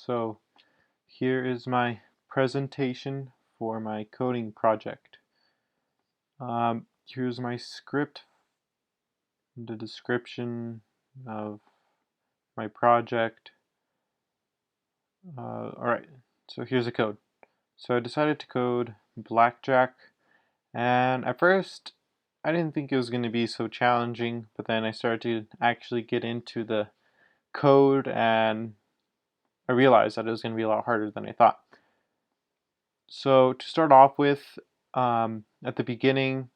So here is my presentation for my coding project. Here's my script, the description of my project. Alright, so here's the code. So I decided to code blackjack, and at first I didn't think it was going to be so challenging, but then I started to actually get into the code and I realized that it was going to be a lot harder than I thought. So to start off with, at the beginning,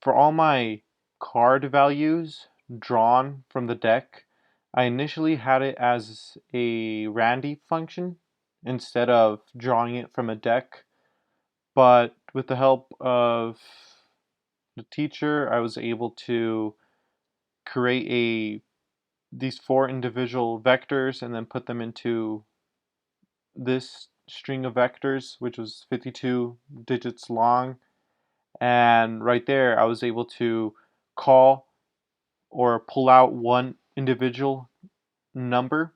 for all my card values drawn from the deck, I initially had it as a Randy function instead of drawing it from a deck. But with the help of the teacher, I was able to create these 4 individual vectors and then put them into this string of vectors, which was 52 digits long. And right there, I was able to call or pull out one individual number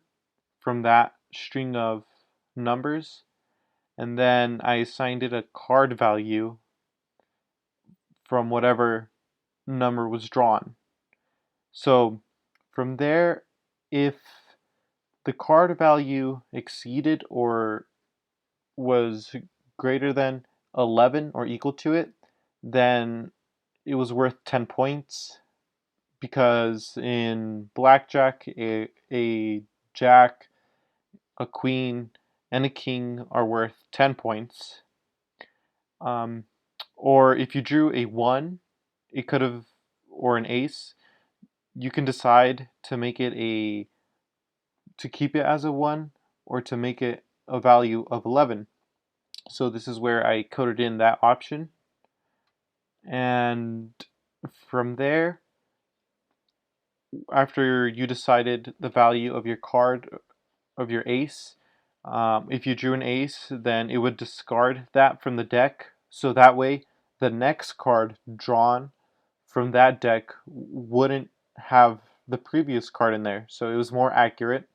from that string of numbers. And then I assigned it a card value from whatever number was drawn. So from there, if the card value exceeded or was greater than 11 or equal to it, then it was worth 10 points, because in blackjack, a jack, a queen, and a king are worth 10 points. Um, or if you drew a 1, it could have, or an ace, you can decide to make it to keep it as a 1 or to make it a value of 11. So this is where I coded in that option. And from there, after you decided the value of your card, of your ace, if you drew an ace, then it would discard that from the deck. So that way, the next card drawn from that deck wouldn't have the previous card in there. So it was more accurate.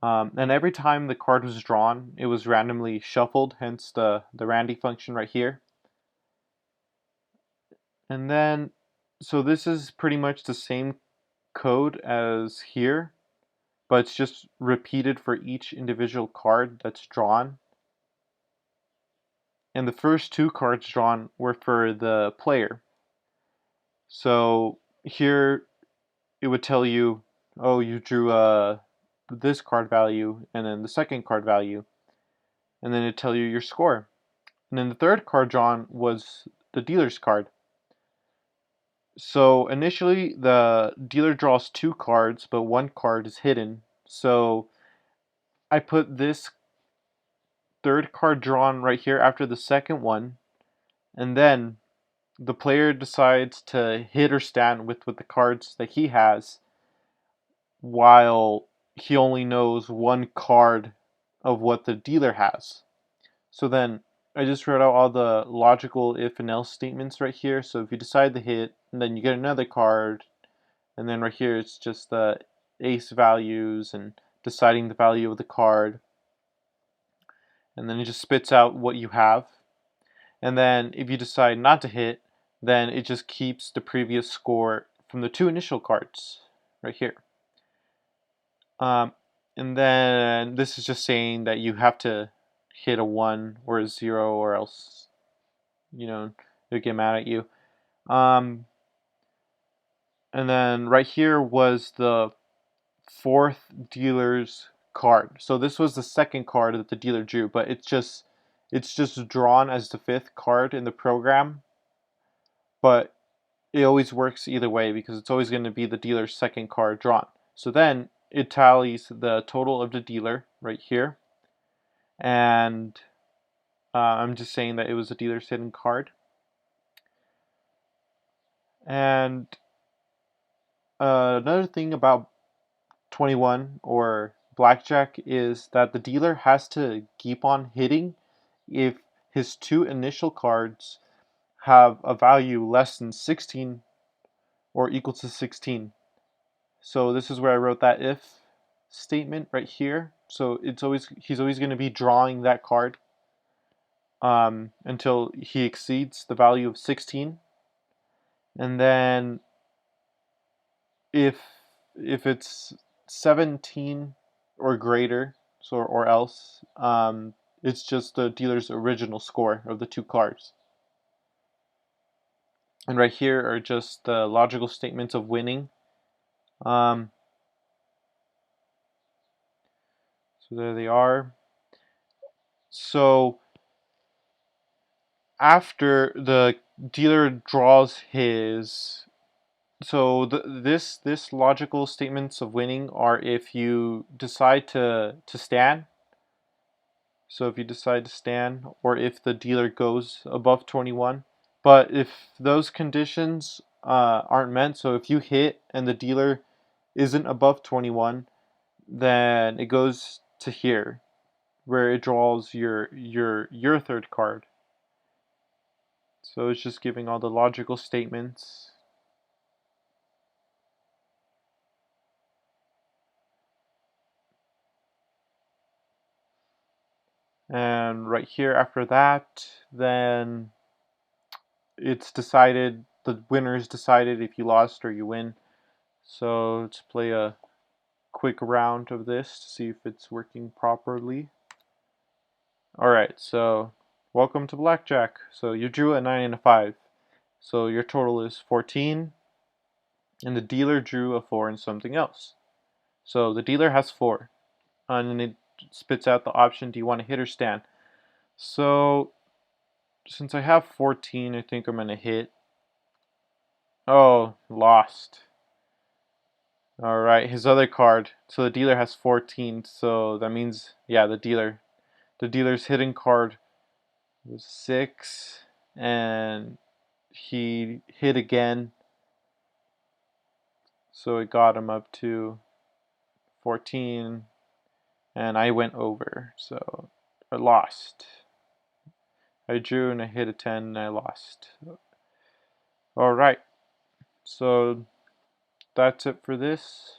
And every time the card was drawn, it was randomly shuffled, hence the Randy function right here. And then, so this is pretty much the same code as here, but it's just repeated for each individual card that's drawn. And the first 2 cards drawn were for the player. So here it would tell you, oh, you drew this card value and then the second card value, and then it'd tell you your score. And then the third card drawn was the dealer's card. So initially the dealer draws 2 cards, but 1 card is hidden. So I put this third card drawn right here after the second one, and then the player decides to hit or stand with the cards that he has, while he only knows 1 card of what the dealer has. So then I just wrote out all the logical if and else statements right here. So if you decide to hit, and then you get another card, and then right here it's just the ace values and deciding the value of the card, and then it just spits out what you have. And then if you decide not to hit, then it just keeps the previous score from the 2 initial cards right here. Um, and then this is just saying that you have to hit a 1 or a 0, or else, they'll get mad at you. And then right here was the 4th dealer's card. So this was the second card that the dealer drew, but it's just drawn as the 5th card in the program. But it always works either way because it's always going to be the dealer's second card drawn. So then it tallies the total of the dealer right here, and I'm just saying that it was the dealer's hidden card. And another thing about 21 or blackjack is that the dealer has to keep on hitting if his 2 initial cards have a value less than 16 or equal to 16. So this is where I wrote that if statement right here. So he's always going to be drawing that card until he exceeds the value of 16. And then if it's 17 or greater, so or else, it's just the dealer's original score of the two cards. And right here are just the logical statements of winning. So there they are. So after the dealer draws his, so this logical statements of winning are if you decide to stand. So if you decide to stand, or if the dealer goes above 21. But if those conditions aren't met, so if you hit and the dealer isn't above 21, then it goes to here, where it draws your third card. So it's just giving all the logical statements. And right here after that, then it's decided, the winner is decided if you lost or you win. So let's play a quick round of this to see if it's working properly. Alright, so welcome to Blackjack. So you drew a 9 and a 5. So your total is 14. And the dealer drew a 4 and something else. So the dealer has 4. And it spits out the option, do you want to hit or stand? So since I have 14, I think I'm going to hit. Oh, lost. Alright, his other card. So the dealer has 14, so that means, yeah, the dealer's hidden card was 6, and he hit again, so it got him up to 14, and I went over, so I lost. I drew and I hit a 10 and I lost. Alright, so that's it for this.